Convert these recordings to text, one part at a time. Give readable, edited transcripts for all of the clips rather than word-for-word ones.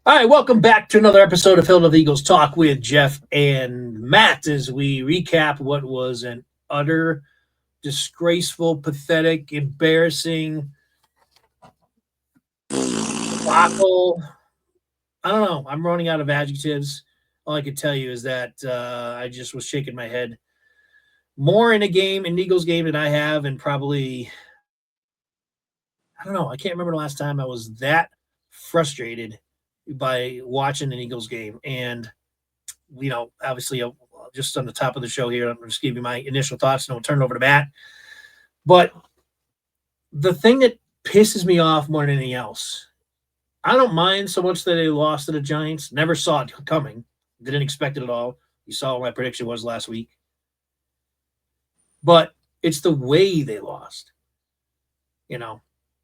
All right, welcome back to another episode of Philadelphia Eagles Talk with Geoff and Matt as we recap what was an utter, disgraceful, pathetic, embarrassing debacle. I don't know. I'm running out of adjectives. All I can tell you is that I just was shaking my head more in an Eagles game than I have, and probably, I don't know. I can't remember the last time I was that frustrated by watching an Eagles game. And, obviously, just on the top of the show here, I'm just giving you my initial thoughts and I'll turn it over to Matt. But the thing that pisses me off more than anything else, I don't mind so much that they lost to the Giants. Never saw it coming. Didn't expect it at all. You saw what my prediction was last week. But it's the way they lost. It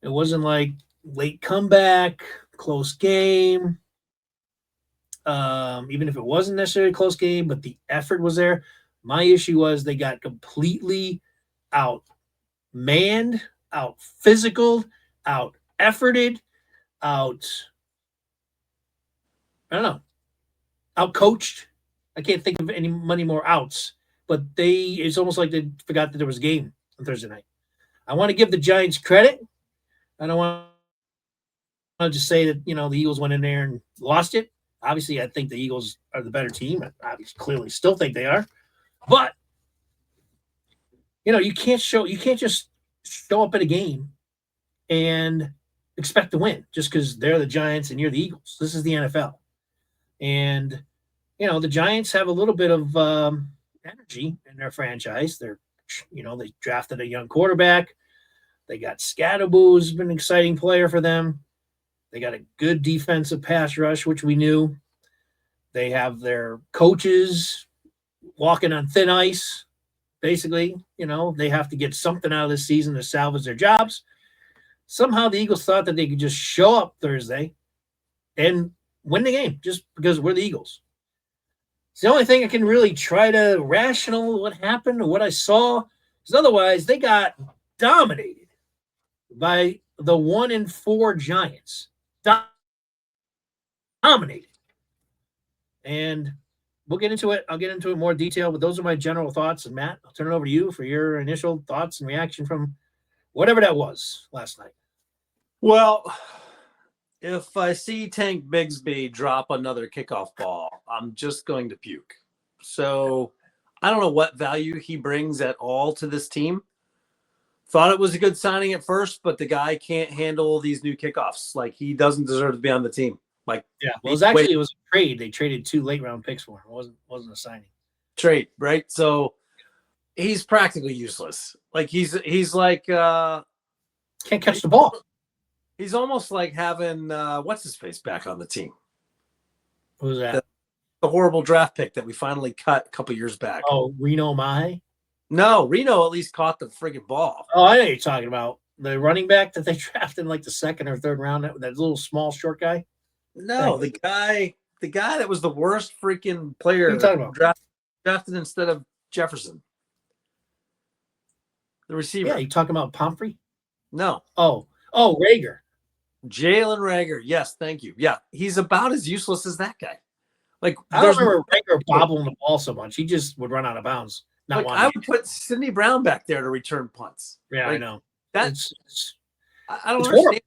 wasn't like late comeback, close game. Even if it wasn't necessarily a close game, but the effort was there. My issue was they got completely out-manned, out-physical, out-efforted, out-coached. I can't think of many more outs, but it's almost like they forgot that there was a game on Thursday night. I want to give the Giants credit. I don't want to just say that, the Eagles went in there and lost it. Obviously, I think the Eagles are the better team. I clearly still think they are. But, you can't just show up at a game and expect to win just because they're the Giants and you're the Eagles. This is the NFL. And, the Giants have a little bit of energy in their franchise. They drafted a young quarterback. They got Scadaboo, who's been an exciting player for them. They got a good defensive pass rush, which we knew. They have their coaches walking on thin ice, basically. They have to get something out of this season to salvage their jobs. Somehow the Eagles thought that they could just show up Thursday and win the game just because we're the Eagles. It's the only thing I can really try to rational what happened or what I saw. Because otherwise, they got dominated by the 1-4 Giants. Dominated. And we'll get into it. I'll get into it in more detail, but those are my general thoughts. And Matt, I'll turn it over to you for your initial thoughts and reaction from whatever that was last night. Well, if I see Tank Bigsby drop another kickoff ball, I'm just going to puke. So I don't know what value he brings at all to this team. Thought it was a good signing at first, but the guy can't handle these new kickoffs. Like, he doesn't deserve to be on the team. It was a trade. They traded 2 late-round picks for him. It wasn't a signing. Trade, right? So he's practically useless. Like, he's like can't catch the ball. He's almost like having what's his face back on the team. Who's that? The horrible draft pick that we finally cut a couple years back. Oh, Reno Mahe? No, Reno at least caught the friggin' ball. Oh, I know you're talking about. The running back that they drafted in like the 2nd or 3rd round, that little small short guy? No, the guy that was the worst freaking player drafted instead of Jefferson. The receiver. Yeah, you talking about Pumphrey? No. Oh, Rager. Jalen Rager. Yes, thank you. Yeah, he's about as useless as that guy. Like, I don't remember Rager bobbling the ball so much. He just would run out of bounds. I would put Sidney Brown back there to return punts. Yeah, I know. I don't understand.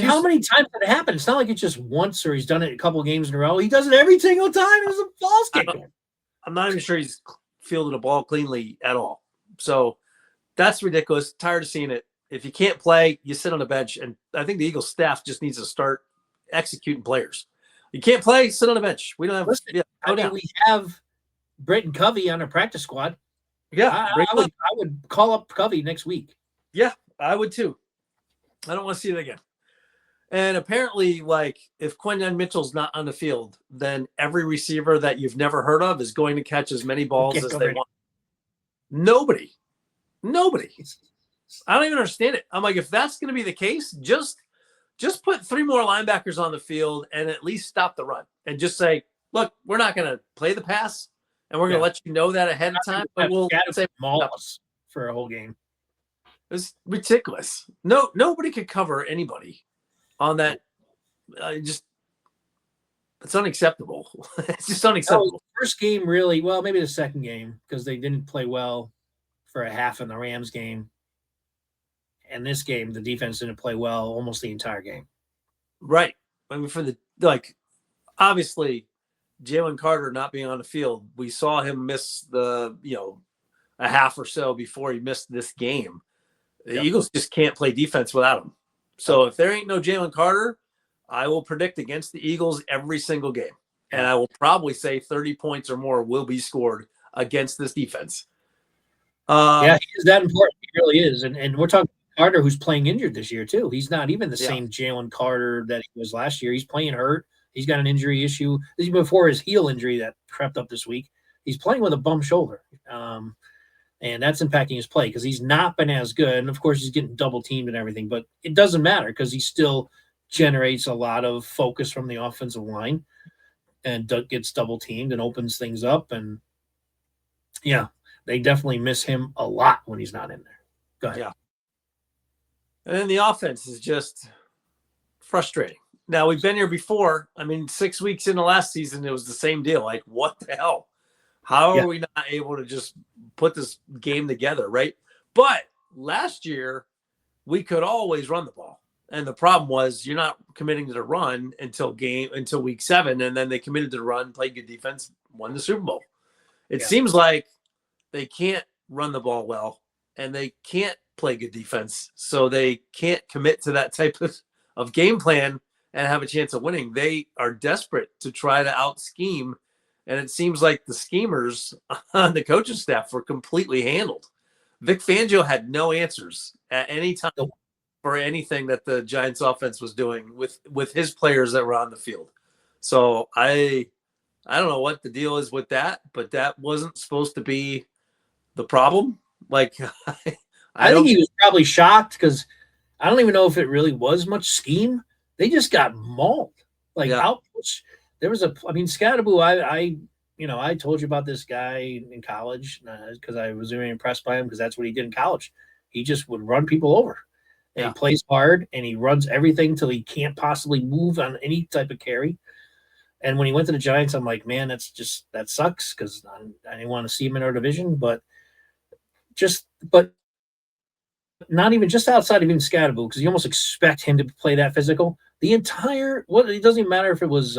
How many times did it happen? It's not like it's just once or he's done it a couple of games in a row. He does it every single time. It was a false kick. I'm not even sure he's fielded a ball cleanly at all. So that's ridiculous. Tired of seeing it. If you can't play, you sit on the bench. And I think the Eagles staff just needs to start executing players. You can't play, sit on the bench. We don't have. We have Britton Covey on our practice squad. Yeah, I would call up Covey next week. Yeah, I would too. I don't want to see it again. And apparently, like, if Quinyon Mitchell's not on the field, then every receiver that you've never heard of is going to catch as many balls as they want. Nobody. I don't even understand it. I'm like, if that's going to be the case, just put 3 more linebackers on the field and at least stop the run. And just say, look, we're not going to play the pass, and we're going to let you know that ahead of time. But we'll say Malls for a whole game. It's ridiculous. Nobody could cover anybody on that. It's unacceptable. It's just That was unacceptable. the first game really well, maybe the second game because they didn't play well for a half in the Rams game. And this game, the defense didn't play well almost the entire game. Right. I mean, obviously, Jalen Carter not being on the field, we saw him miss a half or so before he missed this game. The Eagles just can't play defense without him. So if there ain't no Jalen Carter, I will predict against the Eagles every single game. And I will probably say 30 points or more will be scored against this defense. He is that important. He really is. And we're talking Carter, who's playing injured this year, too. He's not even the same Jalen Carter that he was last year. He's playing hurt. He's got an injury issue. This is before his heel injury that crept up this week. He's playing with a bum shoulder. And that's impacting his play because he's not been as good. And, of course, he's getting double teamed and everything. But it doesn't matter because he still generates a lot of focus from the offensive line and gets double teamed and opens things up. And, they definitely miss him a lot when he's not in there. Go ahead. Yeah. And then the offense is just frustrating. Now, we've been here before. I mean, 6 weeks into last season, it was the same deal. Like, what the hell? How are we not able to just put this game together, right? But last year, we could always run the ball. And the problem was you're not committing to the run until week 7, and then they committed to the run, played good defense, won the Super Bowl. It seems like they can't run the ball well, and they can't play good defense, so they can't commit to that type of game plan and have a chance of winning. They are desperate to try to out-scheme, and it seems like the schemers on the coaching staff were completely handled. Vic Fangio had no answers at any time for anything that the Giants offense was doing with his players that were on the field. So I don't know what the deal is with that, but that wasn't supposed to be the problem. Like, I think he was probably shocked because I don't even know if it really was much scheme. They just got mauled. Outputs. There was Scatterboo, I told you about this guy in college because I was very impressed by him because that's what he did in college. He just would run people over. And he plays hard, and he runs everything till he can't possibly move on any type of carry. And when he went to the Giants, I'm like, man, that sucks because I didn't want to see him in our division. But not even just outside of even Scatterboo, because you almost expect him to play that physical. It doesn't even matter if it was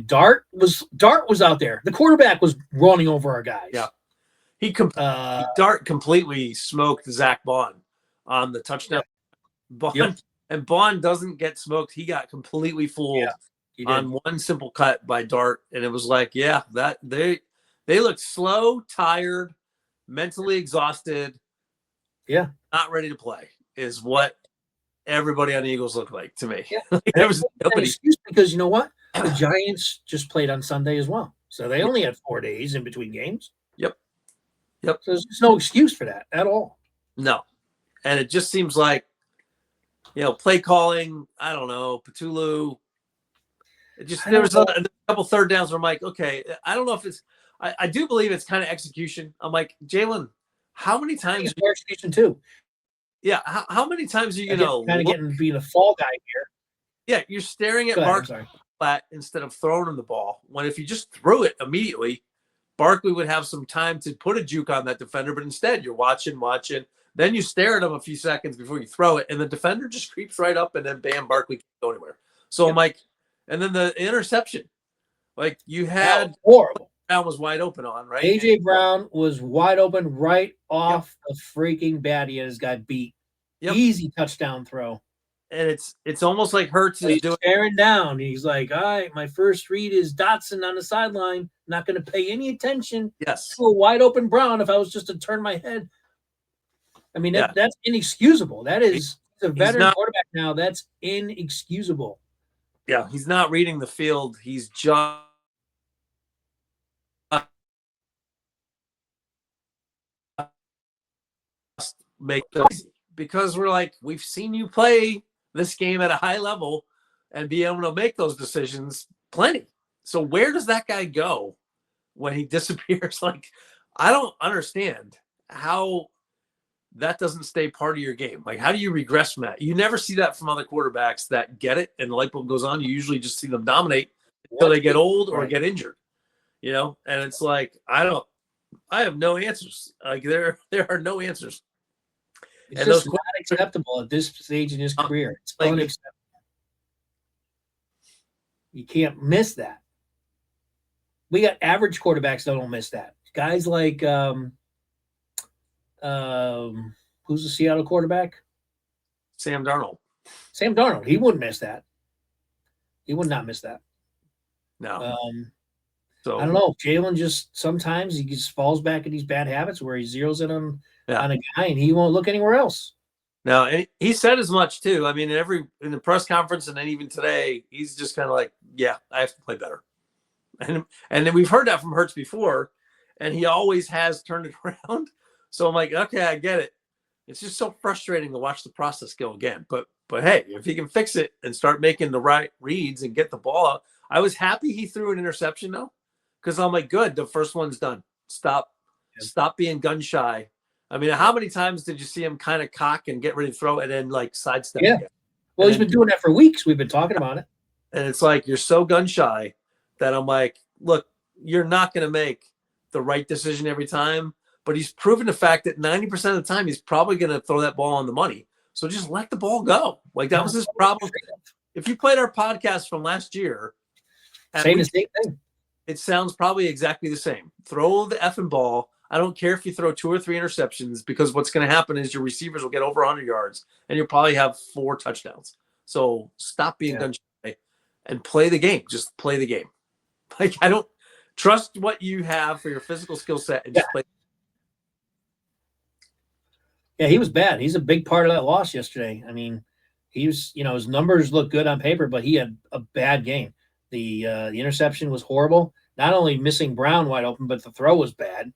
Dart was out there. The quarterback was running over our guys. Yeah. Dart completely smoked Zach Bond on the touchdown. And Bond doesn't get smoked. He got completely fooled on one simple cut by Dart. And it was like, that they looked slow, tired, mentally exhausted. Yeah. Not ready to play is what everybody on the Eagles looked like to me. Yeah. There was nobody excuse because you know what? The Giants just played on Sunday as well. So they only had 4 days in between games. Yep. So there's no excuse for that at all. No. And it just seems like, play calling, I don't know, Petulu. There was a couple third downs where I'm like, okay, I don't know if it's I do believe it's kind of execution. I'm like, Jalen, how many times execution too? Yeah, how many times are you getting being a fall guy here? Yeah, you're staring at Barkley flat instead of throwing him the ball. When if you just threw it immediately, Barkley would have some time to put a juke on that defender, but instead you're watching. Then you stare at him a few seconds before you throw it, and the defender just creeps right up, and then bam, Barkley can't go anywhere. So I'm like, and then the interception, like you had horrible. Brown was wide open on, right? A.J. Brown was wide open right off the freaking bat. He had his guy beat. Easy touchdown throw. And it's almost like Hurts is doing staring down. He's like, all right, my first read is Dotson on the sideline. Not going to pay any attention to a wide open Brown if I was just to turn my head. I mean, that's inexcusable. That is a veteran quarterback now. That's inexcusable. Yeah, he's not reading the field. He's just make because we're like, we've seen you play this game at a high level and be able to make those decisions plenty. So where does that guy go when he disappears? Like, I don't understand how that doesn't stay part of your game. Like, how do you regress from that? You never see that from other quarterbacks that get it and the light bulb goes on. You usually just see them dominate until they get old or get injured, and it's like, I have no answers. Like, there are no answers. It's and just not acceptable at this stage in his career. It's unacceptable. You can't miss that. We got average quarterbacks that don't miss that. Guys like who's the Seattle quarterback? Sam Darnold. Sam Darnold. He wouldn't miss that. He would not miss that. No. So I don't know. Jalen just sometimes he just falls back in these bad habits where he zeroes in on a guy and he won't look anywhere else. No, and he said as much too. I mean, in the press conference and then even today, he's just kind of like, yeah, I have to play better. And then we've heard that from Hurts before, and he always has turned it around. So I'm like, okay, I get it. It's just so frustrating to watch the process go again. But hey, if he can fix it and start making the right reads and get the ball out. I was happy he threw an interception though, because I'm like, good, the first one's done. Stop being gun shy. I mean, how many times did you see him kind of cock and get ready to throw and then like sidestep? Yeah. Well, he's been doing that for weeks. We've been talking about it. And it's like, you're so gun shy that I'm like, look, you're not going to make the right decision every time. But he's proven the fact that 90% of the time he's probably going to throw that ball on the money. So just let the ball go. Like, that was his problem. If you played our podcast from last year, same thing. It sounds probably exactly the same. Throw the effing ball. I don't care if you throw 2 or 3 interceptions, because what's going to happen is your receivers will get over 100 yards and you'll probably have 4 touchdowns. So stop being gun shy and play the game. Just play the game. Like, I don't trust what you have for your physical skill set and just play. Yeah, he was bad. He's a big part of that loss yesterday. I mean, he was, his numbers look good on paper, but he had a bad game. The interception was horrible. Not only missing Brown wide open, but the throw was bad.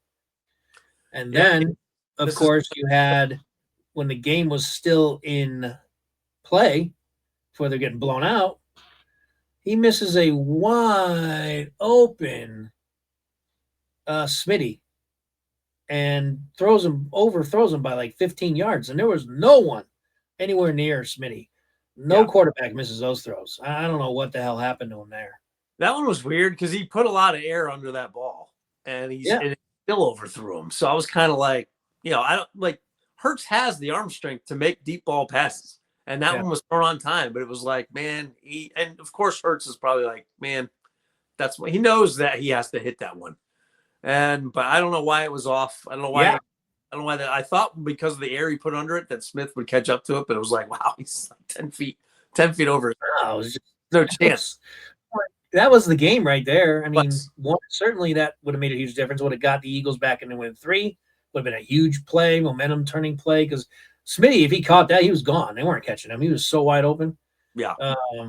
And then, of course, you had, when the game was still in play before they're getting blown out, he misses a wide open Smitty and overthrows him by like 15 yards. And there was no one anywhere near Smitty. No quarterback misses those throws. I don't know what the hell happened to him there. That one was weird because he put a lot of air under that ball, and and it still overthrew him. So I was kind of like, I don't like, Hurts has the arm strength to make deep ball passes, and that one was thrown on time. But it was like, man, and of course Hurts is probably like, man, that's what he knows, that he has to hit that one. But I don't know why it was off. I don't know why. I don't know why that. I thought because of the air he put under it that Smith would catch up to it, but it was like, wow, he's like 10 feet over. Oh, it was just, no chance. That was the game right there. I mean, certainly that would have made a huge difference. Would have got the Eagles back and win 3. Would have been a huge play, momentum turning play. Because Smitty, if he caught that, he was gone. They weren't catching him. He was so wide open. Yeah.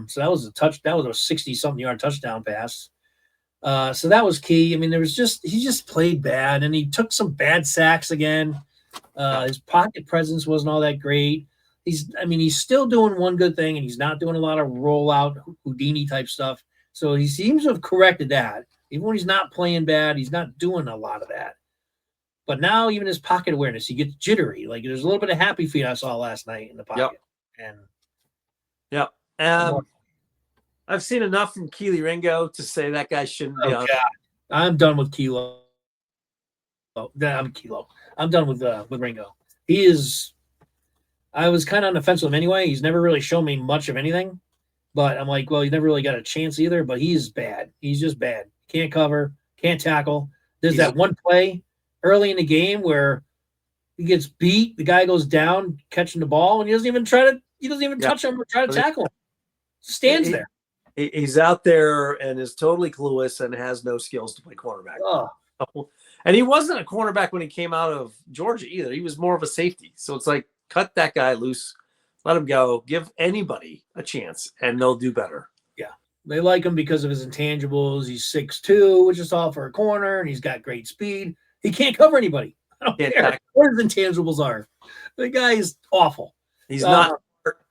So that was a 60-something yard touchdown pass. So that was key. I mean, he just played bad, and he took some bad sacks again. His pocket presence wasn't all that great. He's still doing one good thing, and he's not doing a lot of rollout Houdini type stuff. So he seems to have corrected that. Even when he's not playing bad, he's not doing a lot of that. But now even his pocket awareness, he gets jittery. Like, there's a little bit of happy feet I saw last night in the pocket. I've seen enough from Keely Ringo to say that guy shouldn't be on. I'm done with Kilo. I'm done with Ringo. He is. I was kind of on the fence with him anyway. He's never really shown me much of anything. But I'm like, well, he never really got a chance either. But he's bad. He's just bad. Can't cover. Can't tackle. There's that one play early in the game where he gets beat. The guy goes down catching the ball, and he doesn't even touch him or try to tackle him. Stands there. He's out there and is totally clueless and has no skills to play cornerback. Oh. And he wasn't a cornerback when he came out of Georgia either. He was more of a safety. So it's like, cut that guy loose. Let him go. Give anybody a chance, and they'll do better. Yeah. They like him because of his intangibles. He's 6'2", which is all for a corner, and he's got great speed. He can't cover anybody. I don't care what his intangibles are. The guy is awful. He's not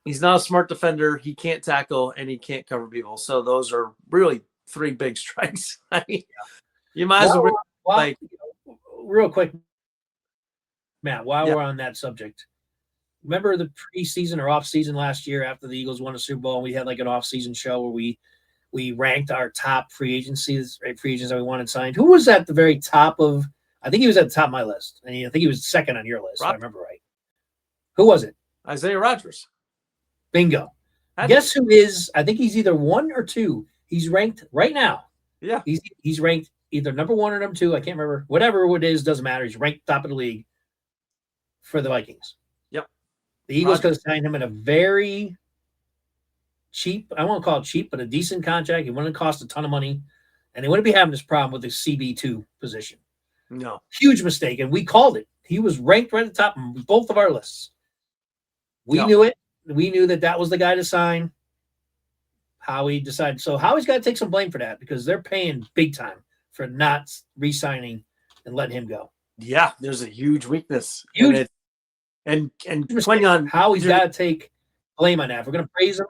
a smart defender. He can't tackle, and he can't cover people. So those are really 3 big strikes. I mean, you might as well. Real quick, Matt, while we're on that subject, remember the preseason or off-season last year after the Eagles won a Super Bowl, and we had like an off-season show where we ranked our top free agents that we wanted signed. Who was at the very top of? I think he was at the top of my list, and I think he was second on your list, if I remember right. Who was it? Isaiah Rodgers. Bingo. Guess who is? I think he's either 1 or 2. He's ranked right now. Yeah. He's ranked either number 1 or number 2. I can't remember. Whatever it is, doesn't matter. He's ranked top of the league for the Vikings. Yep. The Eagles could have signed him at a very cheap, I won't call it cheap, but a decent contract. He wouldn't cost a ton of money, and they wouldn't be having this problem with the CB2 position. No. Huge mistake, and we called it. He was ranked right at the top of both of our lists. We knew it. We knew that was the guy to sign. Howie decided. So Howie's got to take some blame for that because they're paying big time for not re-signing and letting him go. Yeah, there's a huge weakness. Huge. And Quinyon, Howie's got to take blame on that. If we're going to praise him.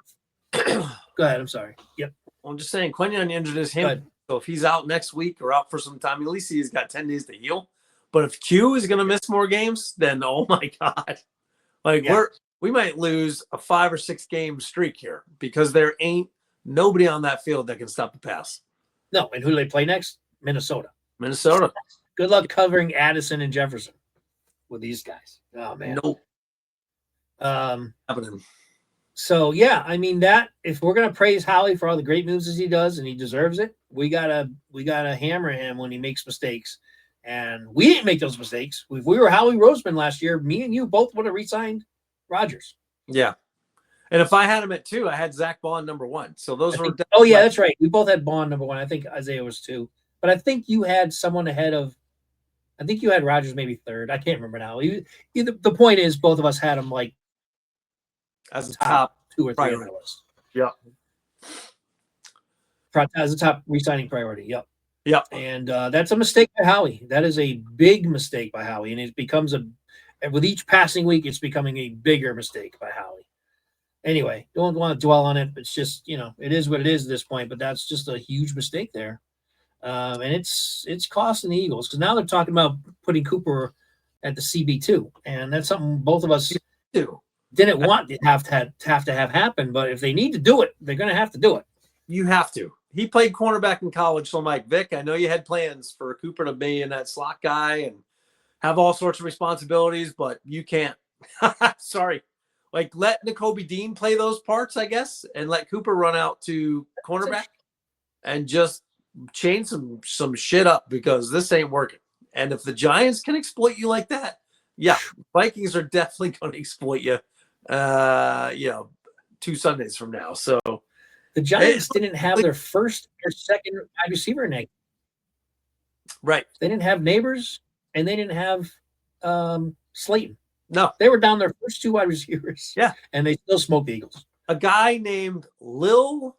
Go ahead. I'm sorry. Yep. I'm just saying Quinyon injured his hand. So if he's out next week or out for some time, at least he's got 10 days to heal. But if Q is going to miss more games, then oh my God. We might lose a 5 or 6 game streak here because there ain't nobody on that field that can stop the pass. No, and who do they play next? Minnesota. Good luck covering Addison and Jefferson with these guys. Oh man. Nope. Happening. So yeah, I mean that if we're gonna praise Howie for all the great moves as he does, and he deserves it, we gotta hammer him when he makes mistakes. And we didn't make those mistakes. If we were Howie Roseman last year, me and you both would have re-signed Rodgers. Yeah. And if I had him at 2, I had Zach Bond number 1. So those were. That's right. We both had Bond number 1. I think Isaiah was 2, but I think you had someone ahead of. I think you had Rodgers maybe 3rd. I can't remember now. The point is, both of us had him like as a top 2 or 3 on the list. Yeah. As a top re-signing priority. Yep. Yeah. And that's a mistake by Howie. That is a big mistake by Howie, and it becomes with each passing week, it's becoming a bigger mistake by Howie. Anyway, don't want to dwell on it. It's just, it is what it is at this point, but that's just a huge mistake there. And it's costing the Eagles because now they're talking about putting Cooper at the CB2. And that's something both of us didn't want to have happen. But if they need to do it, they're going to have to do it. You have to. He played cornerback in college. So I'm like, Vic, I know you had plans for Cooper to be in that slot guy and have all sorts of responsibilities, but you can't. Sorry. Like, let Nakobe Dean play those parts, I guess, and let Cooper run out to cornerback and just change some shit up because this ain't working. And if the Giants can exploit you like that, yeah, Vikings are definitely going to exploit you, 2 Sundays from now. So the Giants didn't have their first or second wide receiver in that. Right. They didn't have Neighbors. And they didn't have Slayton. No. They were down their first 2 wide receivers. Yeah. And they still smoked the Eagles. A guy named Lil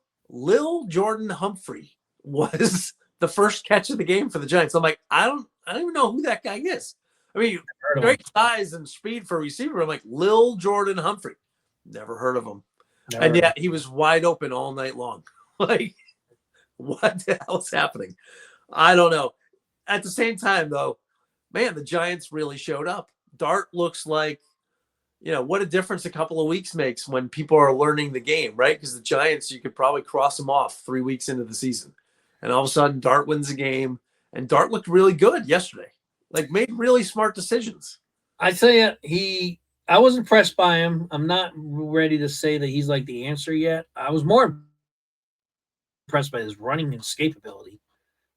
Jordan Humphrey was the first catch of the game for the Giants. I'm like, I don't even know who that guy is. I mean, great size and speed for a receiver. I'm like, Lil Jordan Humphrey. Never heard of him. And yet he was wide open all night long. Like, what the hell's happening? I don't know. At the same time, though, man, the Giants really showed up. Dart looks like, what a difference a couple of weeks makes when people are learning the game, right? Because the Giants, you could probably cross them off 3 weeks into the season. And all of a sudden, Dart wins the game. And Dart looked really good yesterday. Like, made really smart decisions. I tell you, I was impressed by him. I'm not ready to say that he's like the answer yet. I was more impressed by his running and escape ability.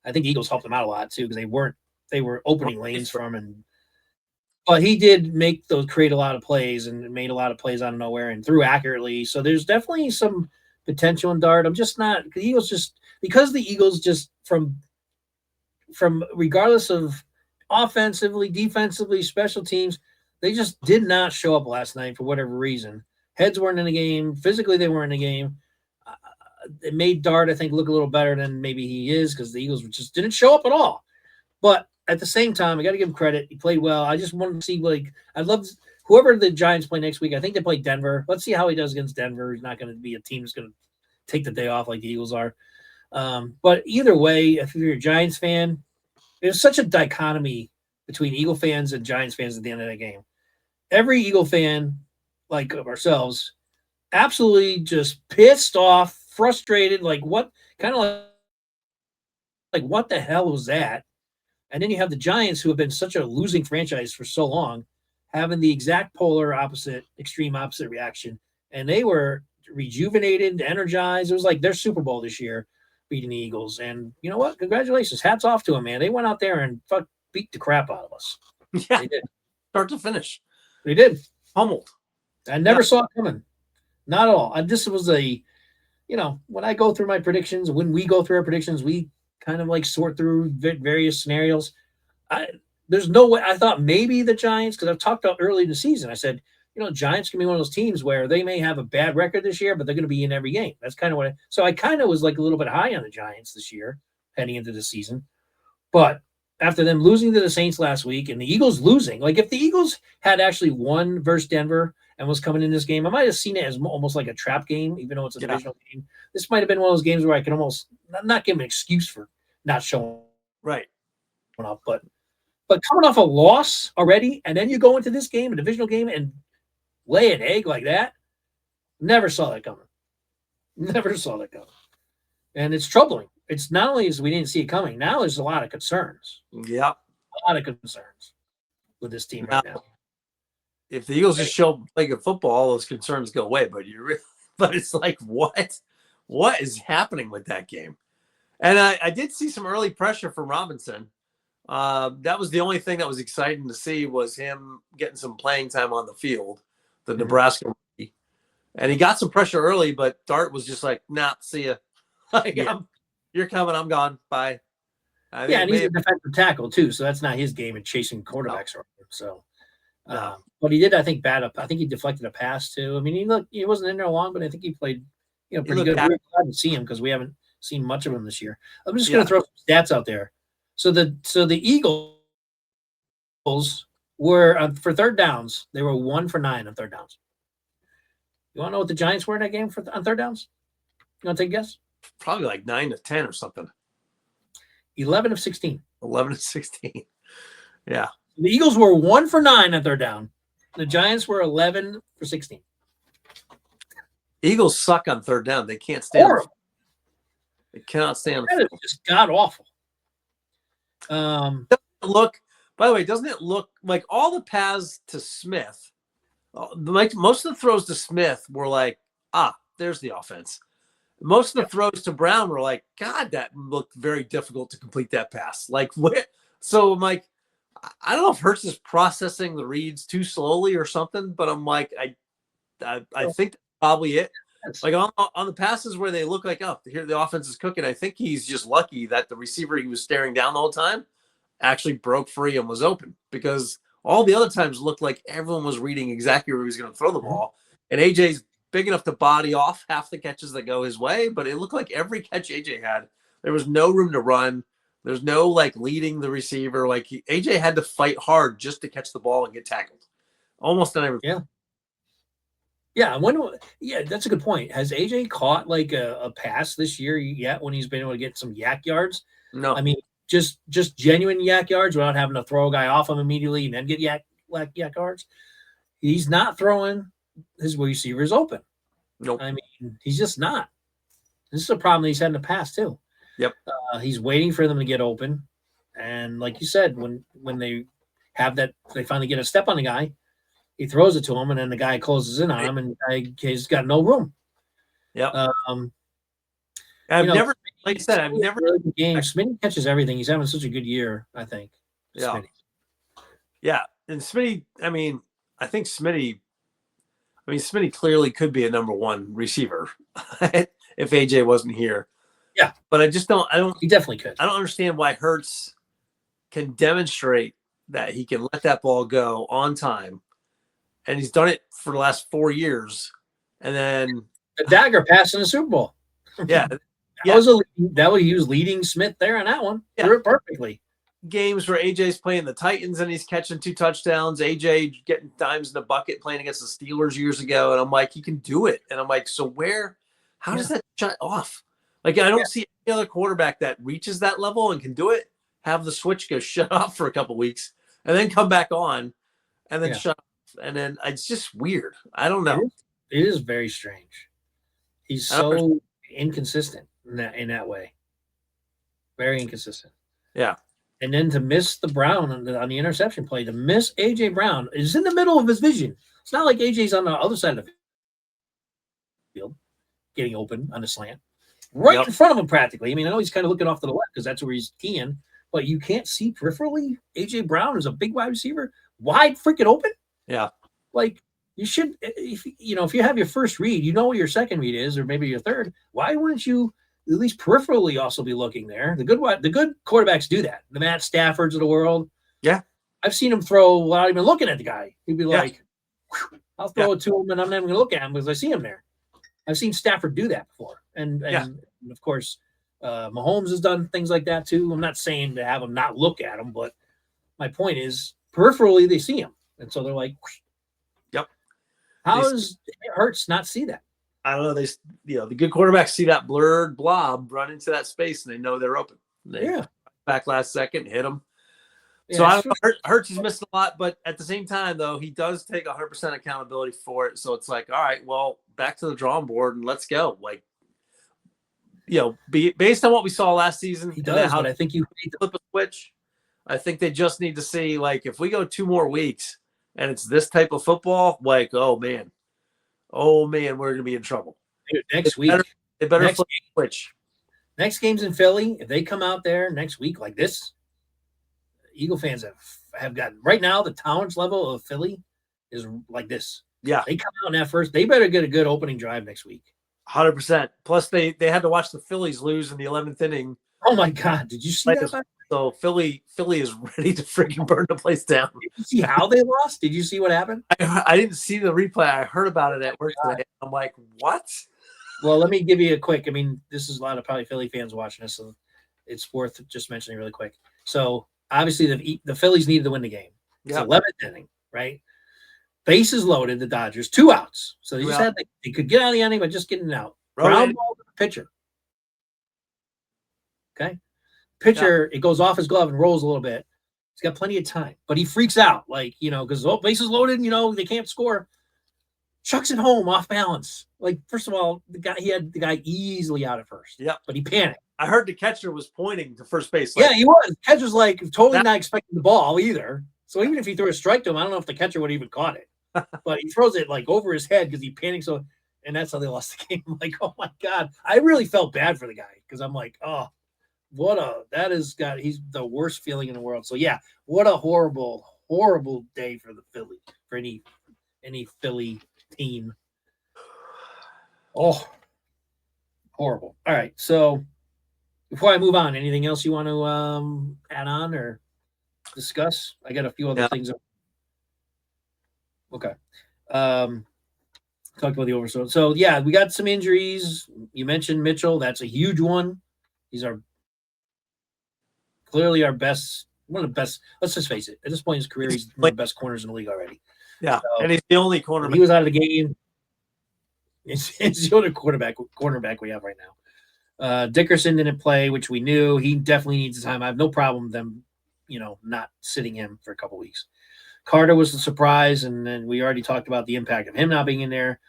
I think the Eagles helped him out a lot, too, because they were opening lanes for him, but he did create a lot of plays and made a lot of plays out of nowhere and threw accurately. So there's definitely some potential in Dart. I'm just not because the Eagles just from regardless of offensively, defensively, special teams, they just did not show up last night for whatever reason. Heads weren't in the game. Physically, they weren't in the game. It made Dart, I think, look a little better than maybe he is because the Eagles just didn't show up at all. But at the same time, I got to give him credit. He played well. I just want to see, I'd love whoever the Giants play next week. I think they play Denver. Let's see how he does against Denver. He's not going to be a team that's going to take the day off like the Eagles are. But either way, if you're a Giants fan, there's such a dichotomy between Eagle fans and Giants fans at the end of that game. Every Eagle fan, like of ourselves, absolutely just pissed off, frustrated, like what kind of like what the hell was that? And then you have the Giants, who have been such a losing franchise for so long, having the exact polar opposite, extreme opposite reaction. And they were rejuvenated, energized. It was like their Super Bowl this year, beating the Eagles. And you know what? Congratulations. Hats off to them, man. They went out there and beat the crap out of us. Yeah. They did. Start to finish. They did. Pummeled. I never saw it coming. Not at all. This was when I go through my predictions, when we go through our predictions, we kind of like sort through various scenarios. There's no way. I thought maybe the Giants, because I've talked about early in the season, I said, Giants can be one of those teams where they may have a bad record this year, but they're going to be in every game. That's kind of so I kind of was like a little bit high on the Giants this year heading into the season. But after them losing to the Saints last week and the Eagles losing, like if the Eagles had actually won versus Denver and was coming in this game, I might have seen it as almost like a trap game, even though it's a divisional game. This might have been one of those games where I could almost not give them an excuse for not showing up. But coming off a loss already, and then you go into this game, a divisional game, and lay an egg like that, never saw that coming. Never saw that coming. And it's troubling. It's not only as we didn't see it coming, now there's a lot of concerns. Yep. A lot of concerns with this team right now. If the Eagles just show play good football, all those concerns go away. But it's like, what is happening with that game? And I did see some early pressure from Robinson. That was the only thing that was exciting to see, was him getting some playing time on the field, the Nebraska rookie. And he got some pressure early, but Dart was just like, nah, see ya. You're coming, I'm gone. Bye. And he's a defensive tackle too, so that's not his game in chasing quarterbacks. No. So, but he did, I think, I think he deflected a pass too. I mean, he wasn't in there long, but I think he played, pretty good. We're glad to see him because we haven't seen much of him this year. I'm just going to throw some stats out there. So the Eagles were for third downs. They were 1 for 9 on third downs. You want to know what the Giants were in that game on third downs? You want to take a guess? Probably like 9 to 10 or something. 11 of 16. 11 of 16. Yeah. The Eagles were 1 for 9 on third down. The Giants were 11 for 16. Eagles suck on third down. They can't stand. They cannot stand. It's just god awful. By the way, doesn't it look like all the paths to Smith? Like most of the throws to Smith were like, there's the offense. Most of the throws to Brown were like, God, that looked very difficult to complete that pass. Like, where? So I'm like, I don't know if Hurts is processing the reads too slowly or something, but I'm like, I think that's probably it. Like on the passes where they look like, here the offense is cooking, I think he's just lucky that the receiver he was staring down the whole time actually broke free and was open, because all the other times looked like everyone was reading exactly where he was going to throw the ball. And AJ's big enough to body off half the catches that go his way, but it looked like every catch AJ had, there was no room to run. There's no like leading the receiver. Like AJ had to fight hard just to catch the ball and get tackled. Almost on every. Yeah, that's a good point. Has AJ caught like a pass this year yet when he's been able to get some yak yards? No. I mean, just genuine yak yards without having to throw a guy off him immediately and then get yak yards. He's not throwing his receivers open. Nope. I mean, he's just not. This is a problem that he's had in the past too. Yep. He's waiting for them to get open, and like you said, when they have that, they finally get a step on the guy. He throws it to him, and then the guy closes in on him, and he's got no room. Yeah. I've never really good game. Smitty catches everything. He's having such a good year, I think. Yeah. Smitty. Yeah, and Smitty. I think Smitty clearly could be a number one receiver if AJ wasn't here. Yeah, but I don't. He definitely could. I don't understand why Hurts can demonstrate that he can let that ball go on time. And he's done it for the last 4 years. And then the dagger pass in the Super Bowl. Yeah. He was leading Smith there on that one. Yeah. Threw it perfectly. Games where AJ's playing the Titans and he's catching 2 touchdowns. AJ getting dimes in the bucket playing against the Steelers years ago. And I'm like, he can do it. And I'm like, so how does that shut off? Like, I don't see any other quarterback that reaches that level and can do it, have the switch go shut off for a couple weeks. and then come back on and then Yeah. shut off. And then it's just weird. I don't know. It is very strange. He's so inconsistent in that way. Very inconsistent. Yeah. And then to miss the Brown on the interception play, to miss A.J. Brown is in the middle of his vision. It's not like A.J.'s on the other side of the field getting open on the slant. Right in front of him practically. I mean, I know he's kind of looking off to the left because that's where he's keying, but you can't see peripherally. A.J. Brown is a big wide receiver, wide freaking open. Yeah. Like, you should, if you have your first read, you know what your second read is, or maybe your third. Why wouldn't you at least peripherally also be looking there? The good quarterbacks do that. The Matt Staffords of the world. Yeah. I've seen him throw without even looking at the guy. He'd be like, I'll throw it to him, and I'm not even going to look at him because I see him there. I've seen Stafford do that before. And of course, Mahomes has done things like that too. I'm not saying to have him not look at him, but my point is peripherally they see him. And so they're like, yep. How does it hurts not see that? I don't know. The good quarterbacks see that blurred blob run into that space and they know they're open. They back last second, hit them. Yeah, so I don't know. Hurts has missed a lot, but at the same time, though, he does take 100% accountability for it. So it's like, all right, well, back to the drawing board and let's go. Like, based on what we saw last season, he does. But I think you need to flip a switch. I think they just need to see, like, if we go 2 more weeks and it's this type of football, like, oh man, we're going to be in trouble. Dude, next week, they better flip the switch. Next game's in Philly. If they come out there next week like this, Eagle fans have got right now the tolerance level of Philly is like this. Yeah, they come out in that first. They better get a good opening drive next week. 100%. Plus, they had to watch the Phillies lose in the 11th inning. Oh my God! Did you see that? So Philly is ready to freaking burn the place down. Did you see how they lost? Did you see what happened? I didn't see the replay. I heard about it at work today. I'm like, what? Well, let me give you a quick. I mean, this is a lot of probably Philly fans watching this, so it's worth just mentioning really quick. So obviously the Phillies needed to win the game. It's 11th inning, right? Bases loaded, the Dodgers, 2 outs. So they just had they could get out of the inning by just getting out. Ground ball to the pitcher. Okay. Pitcher, it goes off his glove and rolls a little bit. He's got plenty of time, but he freaks out, like, because bases loaded, they can't score. Chucks it home off balance. Like, first of all, he had the guy easily out at first. Yeah. But he panicked. I heard the catcher was pointing to first base. Like, yeah, he was. The catcher's like totally not expecting the ball either. So even if he threw a strike to him, I don't know if the catcher would have even caught it. But he throws it like over his head because he panicked. So, and that's how they lost the game. I'm like, oh my God. I really felt bad for the guy because I'm like, oh, he's the worst feeling in the world. So yeah, what a horrible, horrible day for the Philly, for any Philly team. Oh, horrible. All right. So before I move on, anything else you want to add on or discuss? I got a few other things. Okay. Talked about the oversold. So yeah, we got some injuries. You mentioned Mitchell. That's a huge one. He's clearly our best, one of the best. Let's just face it. At this point in his career, he's one of the best corners in the league already. Yeah, so, and he's the only corner. He was out of the game. It's the only cornerback we have right now. Dickerson didn't play, which we knew. He definitely needs time. I have no problem with them, not sitting him for a couple weeks. Carter was the surprise, and then we already talked about the impact of him not being in there.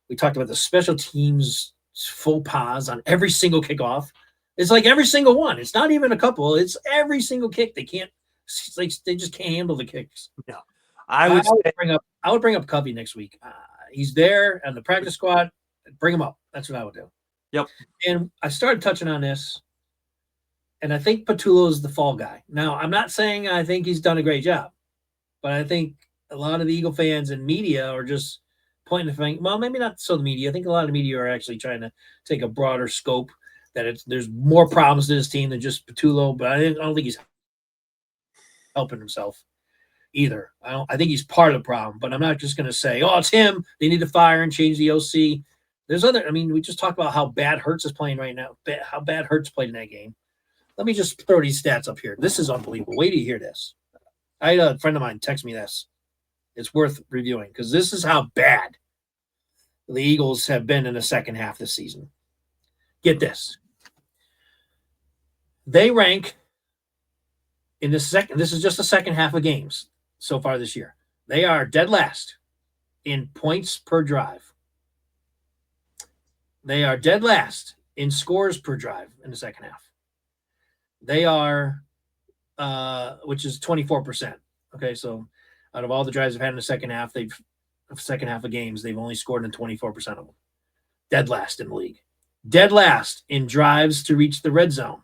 We talked about the special teams faux pas on every single kickoff. It's like every single one. It's not even a couple. It's every single kick. They can't. It's like they just can't handle the kicks. Yeah, I would bring up Covey next week. He's there on the practice squad. Bring him up. That's what I would do. Yep. And I started touching on this, and I think Patullo is the fall guy. Now, I'm not saying I think he's done a great job, but I think a lot of the Eagle fans and media are just pointing the finger. Well, maybe not so the media. I think a lot of the media are actually trying to take a broader scope. That there's more problems to this team than just Patullo, but I don't think he's helping himself either. I think he's part of the problem, but I'm not just going to say, oh, it's him. They need to fire and change the OC. There's we just talked about how bad Hurts is playing right now, how bad Hurts played in that game. Let me just throw these stats up here. This is unbelievable. Wait till you hear this. I had a friend of mine text me this. It's worth reviewing because this is how bad the Eagles have been in the second half this season. Get this. They rank in the second. This is just the second half of games so far this year. They are dead last in points per drive. They are dead last in scores per drive in the second half. They are, which is 24%. Okay, so out of all the drives they've had in the second half, second half of games, they've only scored in 24% of them. Dead last in the league. Dead last in drives to reach the red zone.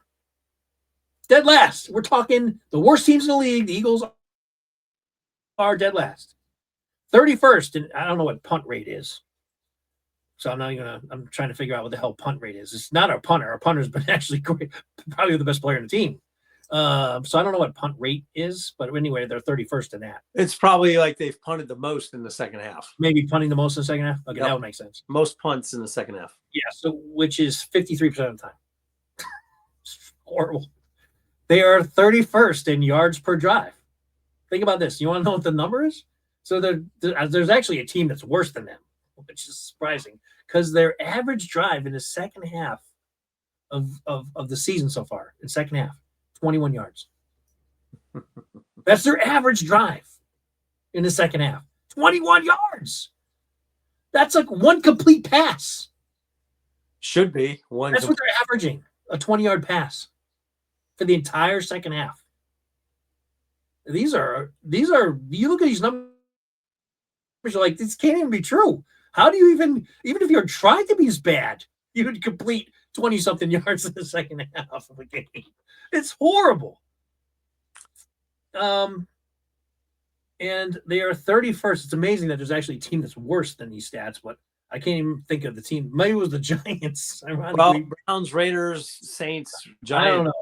Dead last. We're talking the worst teams in the league. The Eagles are dead last. 31st, and I don't know what punt rate is. So I'm trying to figure out what the hell punt rate is. It's not our punter. Our punter's been actually great, probably the best player on the team. So I don't know what punt rate is, but anyway, they're 31st in that. It's probably like they've punted the most in the second half. Maybe punting the most in the second half? Okay, Yep. That would make sense. Most punts in the second half. Yeah, so which is 53% of the time. It's horrible. They are 31st in yards per drive. Think about this. You want to know what the number is? So there's actually a team that's worse than them, which is surprising because their average drive in the second half of the season so far, in second half, 21 yards. That's their average drive in the second half. 21 yards. That's like one complete pass. Should be one. That's what they're averaging, a 20-yard pass for the entire second half. These are you look at these numbers, you're like, this can't even be true. How do you even if you're trying to be as bad, you would complete 20-something yards in the second half of a game? It's horrible. And they are 31st. It's amazing that there's actually a team that's worse than these stats, but I can't even think of the team. Maybe it was the Giants. Well, Browns, Raiders, Saints, Giants. I don't know.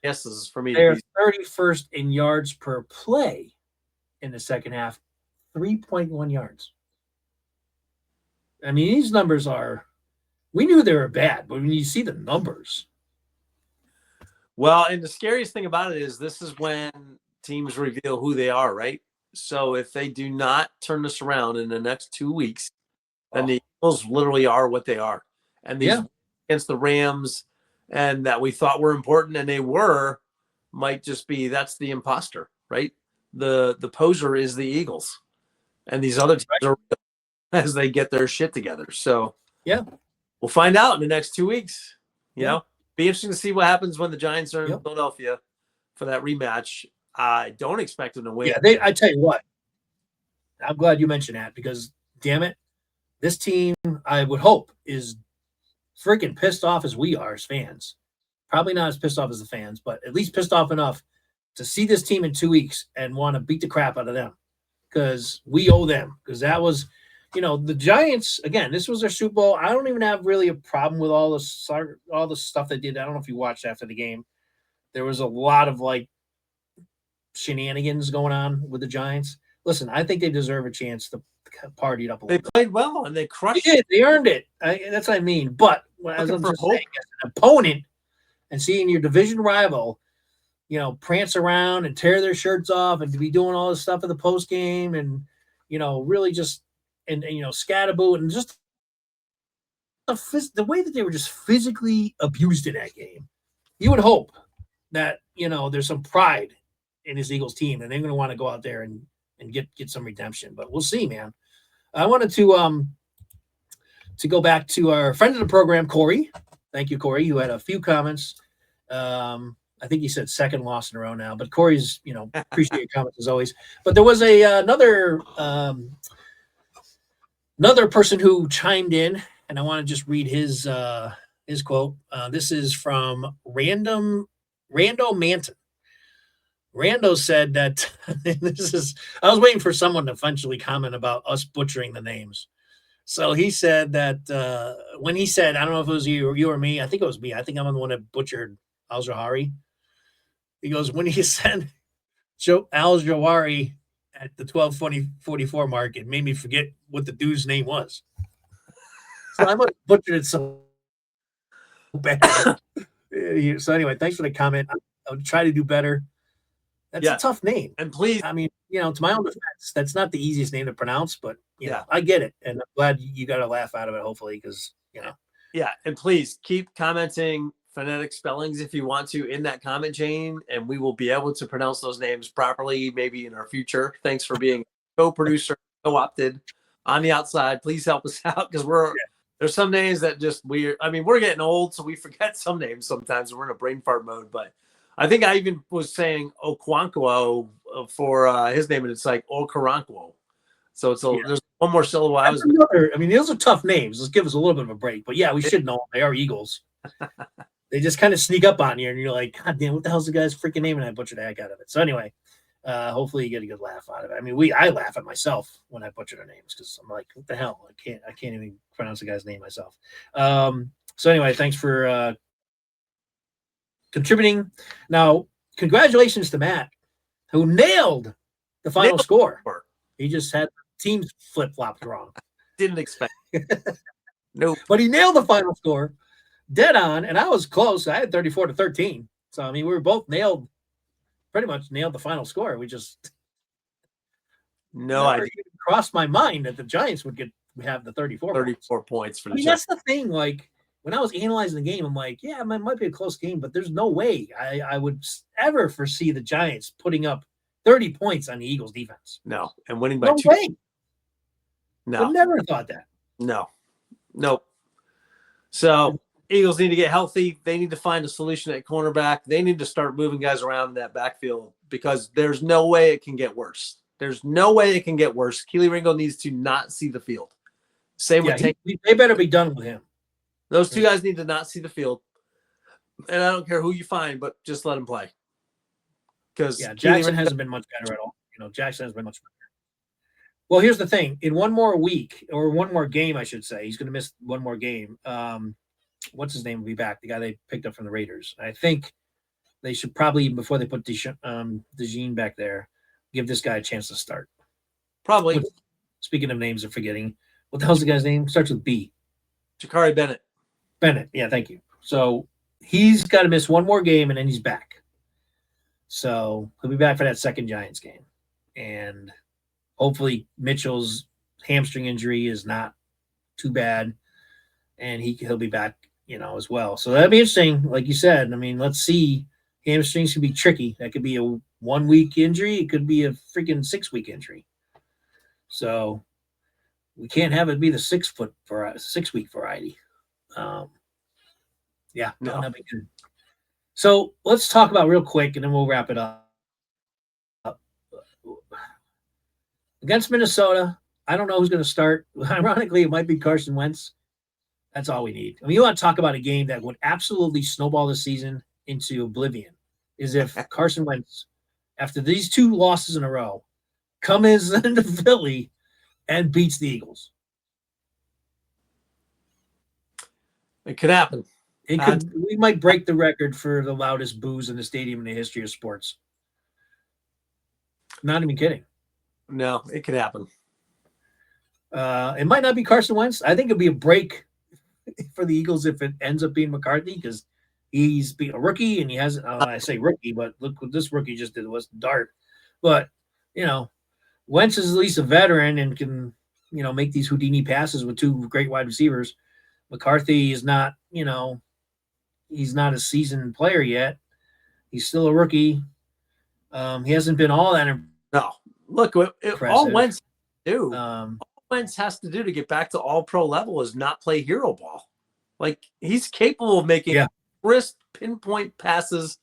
Yes, this is for me. They're 31st in yards per play in the second half, 3.1 yards. I mean, these numbers are, we knew they were bad, but when you see the numbers. Well, and the scariest thing about it is this is when teams reveal who they are, right? So if they do not turn this around in the next 2 weeks, then the Eagles literally are what they are. And these against the Rams and that we thought were important and they were, might just be, that's the imposter, right? The poser is the Eagles. And these other teams are as they get their shit together. So we'll find out in the next 2 weeks. You know, be interesting to see what happens when the Giants are in Philadelphia for that rematch. I don't expect them to win. Yeah, I tell you what, I'm glad you mentioned that because, damn it, this team, I would hope, is freaking pissed off as we are as fans. Probably not as pissed off as the fans, but at least pissed off enough to see this team in 2 weeks and want to beat the crap out of them because we owe them. Because that was, the Giants, again, this was their Super Bowl. I don't even have really a problem with all the stuff they did. I don't know if you watched after the game. There was a lot of, shenanigans going on with the Giants. Listen, I think they deserve a chance to party it up a little bit. They played well and they crushed it. They earned it. That's what I mean. But as I'm just saying, as an opponent and seeing your division rival, prance around and tear their shirts off and to be doing all this stuff at the post game and, really just and scatterboo and just the way that they were just physically abused in that game. You would hope that, there's some pride in his Eagles team and they're going to want to go out there and get some redemption, but we'll see, man. I wanted to go back to our friend of the program, Corey. Thank you, Corey, who had a few comments. I think he said second loss in a row now, but Corey's, appreciate your comments as always. But there was another person who chimed in, and I want to just read his quote. This is from Rando Manton. Rando said that I was waiting for someone to eventually comment about us butchering the names. So he said that when he said, I don't know if it was you or me, I think it was me. I think I'm the one that butchered Al-Jawari. He goes, when he said Al-Jawari at the 12:44 mark, it made me forget what the dude's name was. So I must have butchered it so bad. So anyway, thanks for the comment. I'll try to do better. That's a tough name. And please, I mean, to my own defense, that's not the easiest name to pronounce, but I get it. And I'm glad you got a laugh out of it, hopefully, because, Yeah. And please keep commenting phonetic spellings if you want to in that comment chain, and we will be able to pronounce those names properly maybe in our future. Thanks for being co-producer, co-opted on the outside. Please help us out because there's some names that just we're getting old, so we forget some names sometimes. We're in a brain fart mode, but I think I even was saying Okonkwo for his name, and it's like Okoronkwo. So there's one more syllable. Those are tough names. Let's give us a little bit of a break. But yeah, we should know they are Eagles. They just kind of sneak up on you, and you're like, God damn, what the hell's the guy's freaking name? And I butchered the heck out of it. So anyway, hopefully you get a good laugh out of it. I laugh at myself when I butcher their names because I'm like, what the hell? I can't even pronounce the guy's name myself. So anyway, thanks for contributing. Now, congratulations to Matt, who nailed the final score. He just had teams flip-flopped wrong. Didn't expect it. Nope. But he nailed the final score. Dead on, and I was close. I had 34-13. So we were both pretty much nailed the final score. We just idea. It crossed my mind that the Giants would have the 34 points for the Giants. That's the thing. Like when I was analyzing the game, I'm like, yeah, it might be a close game, but there's no way I would ever foresee the Giants putting up 30 points on the Eagles defense. No, and winning by 2. Way. No, I never thought that. No, nope. So Eagles need to get healthy. They need to find a solution at cornerback. They need to start moving guys around in that backfield because there's no way it can get worse. There's no way it can get worse. Keely Ringo needs to not see the field. Same with Tank. They better be done with him. Those two guys need to not see the field. And I don't care who you find, but just let him play. Because Jackson hasn't been much better at all. Jackson has been much better. Well, here's the thing. In one more week, or one more game, I should say, he's going to miss one more game. What's his name will be back? The guy they picked up from the Raiders. I think they should probably, before they put DeJean back there, give this guy a chance to start. Probably. Speaking of names of forgetting, what the hell's the guy's name? Starts with B. Jakari Bennett. Bennett. Yeah, thank you. So he's got to miss one more game, and then he's back. So he'll be back for that second Giants game. And hopefully Mitchell's hamstring injury is not too bad, and he'll be back, as well. So that'd be interesting. Like you said, let's see. Hamstrings can be tricky. That could be a 1-week injury. It could be a freaking 6-week injury. So we can't have it be the 6-week variety. Yeah, no, that'd be good. So let's talk about real quick, and then we'll wrap it up. Against Minnesota, I don't know who's going to start. Ironically, it might be Carson Wentz. That's all we need. You want to talk about a game that would absolutely snowball the season into oblivion is if Carson Wentz, after these 2 losses in a row, comes into Philly and beats the Eagles. It could happen. We might break the record for the loudest boos in the stadium in the history of sports. Not even kidding. No, it could happen. It might not be Carson Wentz. I think it'd be a break for the Eagles if it ends up being McCarthy because he's a rookie and he hasn't. I say rookie, but look what this rookie just did. It was dart. But, Wentz is at least a veteran and can, make these Houdini passes with 2 great wide receivers. McCarthy is not, he's not a seasoned player yet. He's still a rookie. He hasn't been all that No. Look, all Wentz has to do to get back to all-pro level is not play hero ball. Like, he's capable of making crisp, pinpoint passes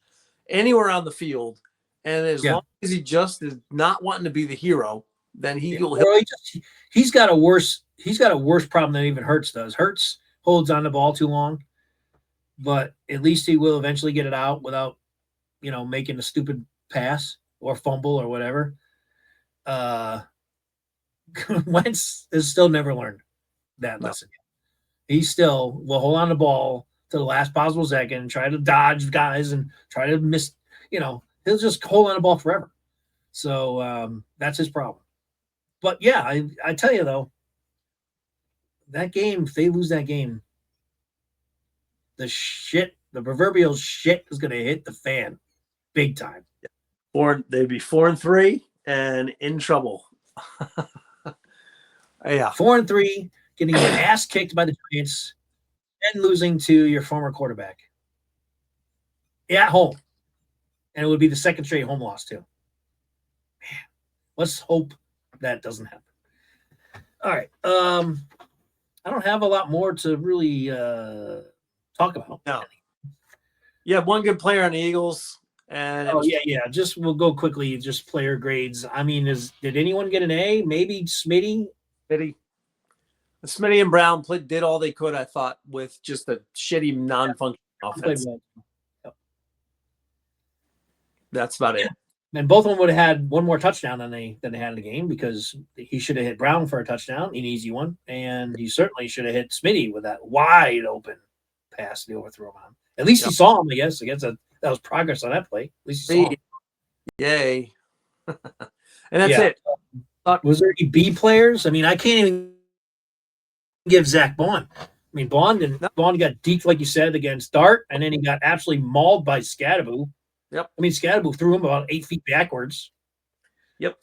anywhere on the field. And as long as he just is not wanting to be the hero, then he'll he's got a worse problem than even Hurts does. Hurts holds on the ball too long, but at least he will eventually get it out without, making a stupid pass or fumble or whatever. Wentz has still never learned that lesson. He still will hold on the ball to the last possible second and try to dodge guys and try to miss, he'll just hold on the ball forever. So that's his problem. But yeah, I tell you though, that game, if they lose that game, the proverbial shit is going to hit the fan big time. They'd be 4-3 and in trouble. 4-3, getting your ass kicked by the Giants and losing to your former quarterback. at home, and it would be the second straight home loss too. Man, let's hope that doesn't happen. All right. I don't have a lot more to really talk about. No. You have one good player on the Eagles, and yeah. Just we'll go quickly. Just player grades. I mean, did anyone get an A? Maybe Smitty. Smitty and Brown did all they could, I thought, with just a shitty, non-functional offense. Well. Yep. That's about it. And both of them would have had one more touchdown than they had in the game, because he should have hit Brown for a touchdown, an easy one, and he certainly should have hit Smitty with that wide open pass they overthrew him on. At least he saw him, I guess. That was progress on that play. At least he saw him. Yay. And that's it. Was there any B players? I mean, I can't even give Zach Bond. I mean, Bond got deep, like you said, against Dart, and then he got absolutely mauled by Scadaboo. Yep. I mean, Scadaboo threw him about 8 feet backwards. Yep.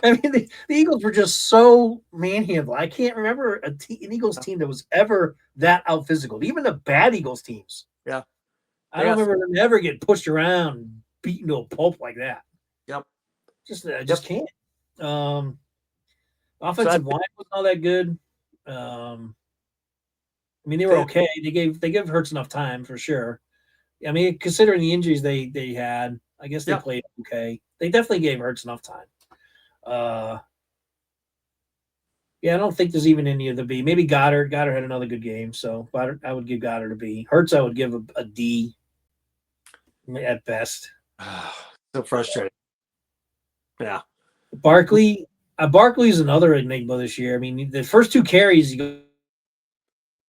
I mean, the Eagles were just so manhandled. I can't remember an Eagles team that was ever that out physical. Even the bad Eagles teams. Yeah. I don't remember them ever getting pushed around and beaten to a pulp like that. Yep. I just can't. Offensive line wasn't all that good. I mean, they were okay. They gave Hurts enough time for sure. I mean, considering the injuries they had, I guess they played okay. They definitely gave Hurts enough time. I don't think there's even any of the B. Maybe Goddard. Goddard had another good game, so I would give Goddard a B. Hurts, I would give a D at best. So frustrating. Yeah. Barkley's another enigma this year. I mean, the first 2 carries, he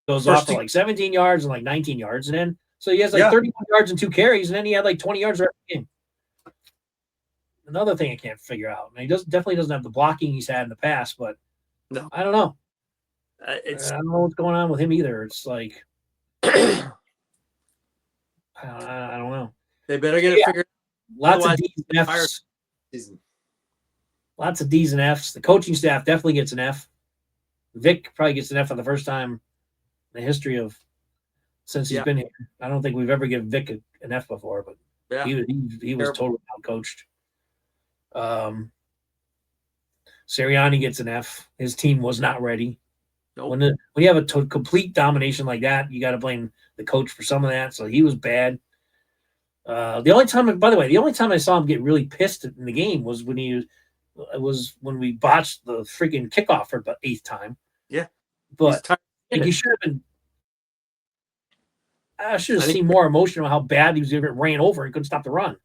goes off for like 17 yards and like 19 yards, and then so he has like 31 yards and 2 carries, and then he had like 20 yards right in the game. Another thing I can't figure out. And he definitely doesn't have the blocking he's had in the past, but no, I don't know. I don't know what's going on with him either. It's like I don't know. They better get it figured out. Lots of D's and F's. Lots of D's and F's. The coaching staff definitely gets an F. Vic probably gets an F for the first time in the history of since he's been here. I don't think we've ever given Vic an F before, but he was totally outcoached. Sirianni gets an F. His team was not ready. Nope. When you have a complete domination like that, you got to blame the coach for some of that. So he was bad. The only time I saw him get really pissed in the game was when we botched the freaking kickoff for the 8th time. Yeah, but he should have been. I should have seen more emotion on how bad he was. Ran over and couldn't stop the run.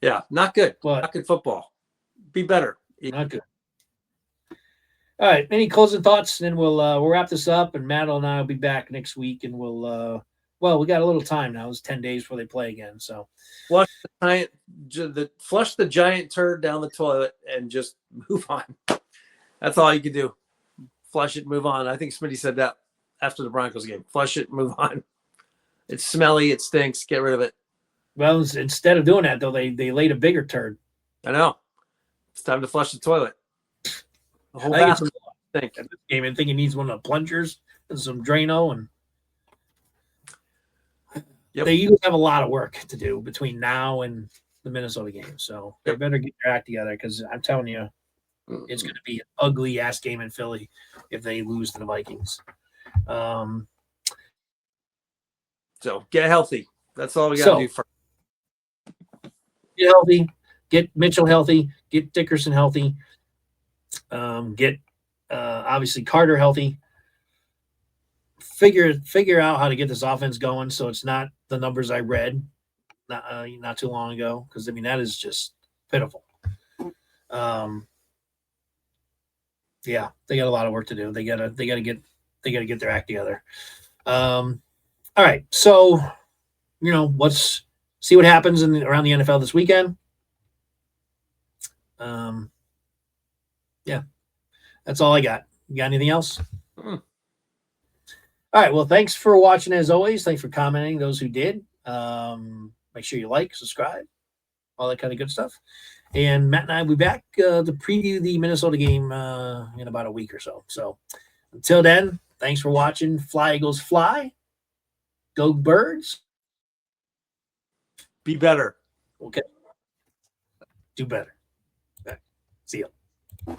Yeah, not good. Not good football. Be better. Not good. All right. Any closing thoughts? And then we'll wrap this up. And Matt and I will be back next week. And we got a little time now. It's 10 days before they play again. So flush the giant turd down the toilet and just move on. That's all you can do. Flush it, move on. I think Smitty said that after the Broncos game. Flush it, move on. It's smelly. It stinks. Get rid of it. Well, instead of doing that, though, they laid a bigger turd. I know. It's time to flush the toilet. The whole bathroom. I think he needs one of the plungers and some Drano. And the Eagles have a lot of work to do between now and the Minnesota game. So they better get their act together, because I'm telling you, it's going to be an ugly-ass game in Philly if they lose to the Vikings. So get healthy. That's all we got to do first. Get healthy. Get Mitchell healthy. Get Dickerson healthy. Get obviously Carter healthy. Figure out how to get this offense going so it's not the numbers I read not too long ago, because I mean that is just pitiful. They got a lot of work to do. They gotta get their act together. All right, so let's see what happens around the NFL this weekend. That's all I got. You got anything else? All right. Well, thanks for watching as always. Thanks for commenting, those who did. Make sure you like, subscribe, all that kind of good stuff. And Matt and I will be back to preview the Minnesota game in about a week or so. So until then, thanks for watching. Fly, Eagles, fly. Go Birds. Be better. Okay. Do better. See you.